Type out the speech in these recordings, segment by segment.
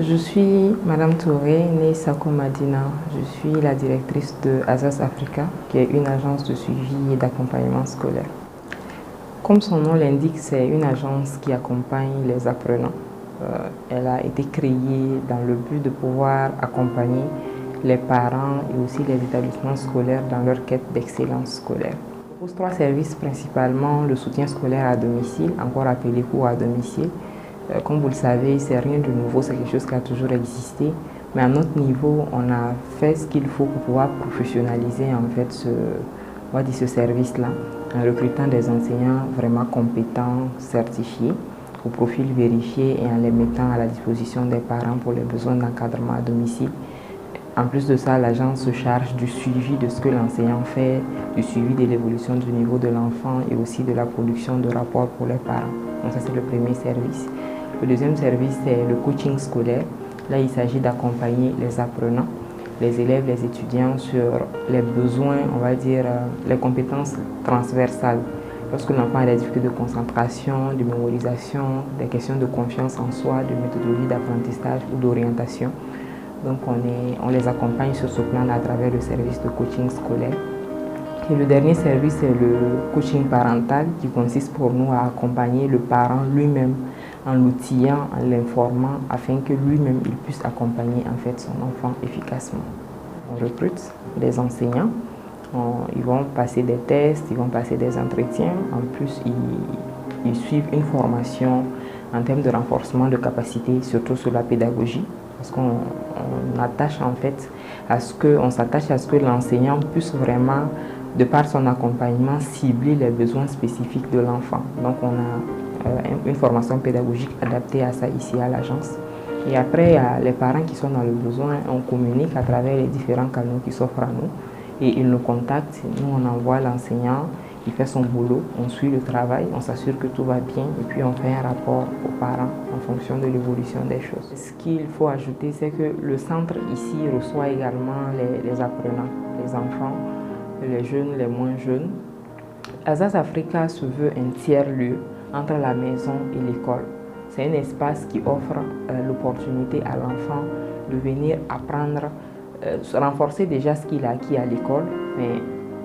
Je suis Madame Touré, née Sako Madina. Je suis la directrice de Azaz Africa, qui est une agence de suivi et d'accompagnement scolaire. Comme son nom l'indique, c'est une agence qui accompagne les apprenants. Elle a été créée dans le but de pouvoir accompagner les parents et aussi les établissements scolaires dans leur quête d'excellence scolaire. On propose 3 services principalement: le soutien scolaire à domicile, encore appelé cours à domicile. Comme vous le savez, c'est rien de nouveau, c'est quelque chose qui a toujours existé. Mais à notre niveau, on a fait ce qu'il faut pour pouvoir professionnaliser en fait ce service-là, en recrutant des enseignants vraiment compétents, certifiés, au profil vérifié et en les mettant à la disposition des parents pour les besoins d'encadrement à domicile. En plus de ça, l'agence se charge du suivi de ce que l'enseignant fait, du suivi de l'évolution du niveau de l'enfant et aussi de la production de rapports pour les parents. Donc ça, c'est le premier service. Le deuxième service, c'est le coaching scolaire. Là, il s'agit d'accompagner les apprenants, les élèves, les étudiants sur les besoins, on va dire, les compétences transversales. Lorsque l'enfant a des difficultés de concentration, de mémorisation, des questions de confiance en soi, de méthodologie d'apprentissage ou d'orientation. Donc, on les accompagne sur ce plan-là à travers le service de coaching scolaire. Et le dernier service, c'est le coaching parental qui consiste pour nous à accompagner le parent lui-même en l'outillant, en l'informant afin que lui-même il puisse accompagner en fait son enfant efficacement. On recrute des enseignants, ils vont passer des tests, ils vont passer des entretiens. En plus, ils suivent une formation en termes de renforcement de capacité, surtout sur la pédagogie, parce qu'on s'attache à ce que l'enseignant puisse vraiment, de par son accompagnement, cibler les besoins spécifiques de l'enfant. Donc on a une formation pédagogique adaptée à ça ici à l'agence. Et après, il y a les parents qui sont dans le besoin, on communique à travers les différents canaux qui s'offrent à nous. Et ils nous contactent, nous on envoie l'enseignant, il fait son boulot, on suit le travail, on s'assure que tout va bien et puis on fait un rapport aux parents en fonction de l'évolution des choses. Ce qu'il faut ajouter, c'est que le centre ici reçoit également les apprenants, les enfants, les jeunes, les moins jeunes. Azaz Africa se veut un tiers-lieu entre la maison et l'école. C'est un espace qui offre l'opportunité à l'enfant de venir apprendre, renforcer déjà ce qu'il a acquis à l'école, mais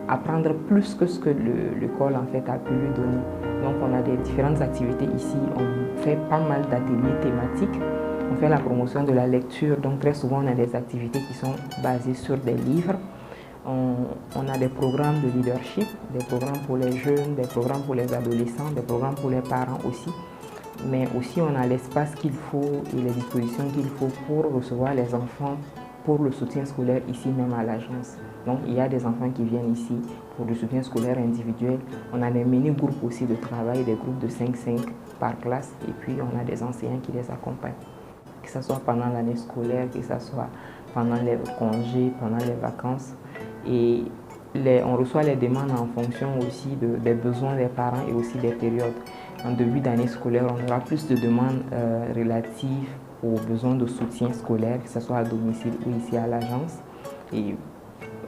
apprendre plus que ce que l'école en fait a pu lui donner. Donc on a des différentes activités ici, on fait pas mal d'ateliers thématiques, on fait la promotion de la lecture, donc très souvent on a des activités qui sont basées sur des livres. On a des programmes de leadership, des programmes pour les jeunes, des programmes pour les adolescents, des programmes pour les parents aussi. Mais aussi on a l'espace qu'il faut et les dispositions qu'il faut pour recevoir les enfants pour le soutien scolaire ici même à l'agence. Donc il y a des enfants qui viennent ici pour le soutien scolaire individuel. On a des mini-groupes aussi de travail, des groupes de 5-5 par classe. Et puis on a des enseignants qui les accompagnent. Que ce soit pendant l'année scolaire, que ce soit pendant les congés, pendant les vacances. Et on reçoit les demandes en fonction aussi des besoins des parents et aussi des périodes. En début d'année scolaire, on aura plus de demandes relatives aux besoins de soutien scolaire, que ce soit à domicile ou ici à l'agence. Et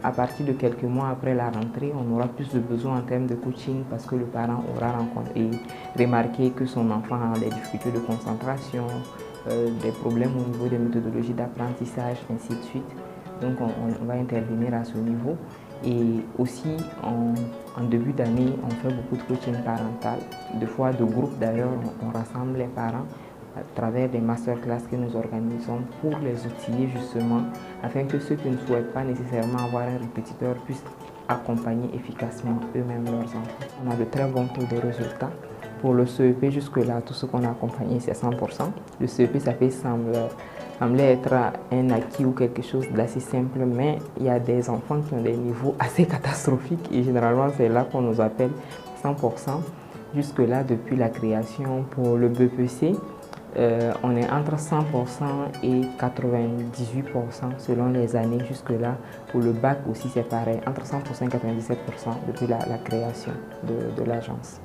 à partir de quelques mois après la rentrée, on aura plus de besoins en termes de coaching parce que le parent aura rencontré et remarqué que son enfant a des difficultés de concentration, des problèmes au niveau des méthodologies d'apprentissage, ainsi de suite. Donc on va intervenir à ce niveau. Et aussi en début d'année, on fait beaucoup de coaching parental. Des fois de groupe d'ailleurs, on rassemble les parents à travers des masterclass que nous organisons pour les outiller justement afin que ceux qui ne souhaitent pas nécessairement avoir un répétiteur puissent accompagner efficacement eux-mêmes leurs enfants. On a de très bons taux de résultats. Pour le CEP, jusque-là, tout ce qu'on a accompagné, c'est 100%. Le CEP, ça fait semblait être un acquis ou quelque chose d'assez simple, mais il y a des enfants qui ont des niveaux assez catastrophiques et généralement, c'est là qu'on nous appelle 100%. Jusque-là, depuis la création pour le BPC, on est entre 100% et 98% selon les années jusque-là. Pour le bac aussi, c'est pareil, entre 100% et 97% depuis la création de l'agence.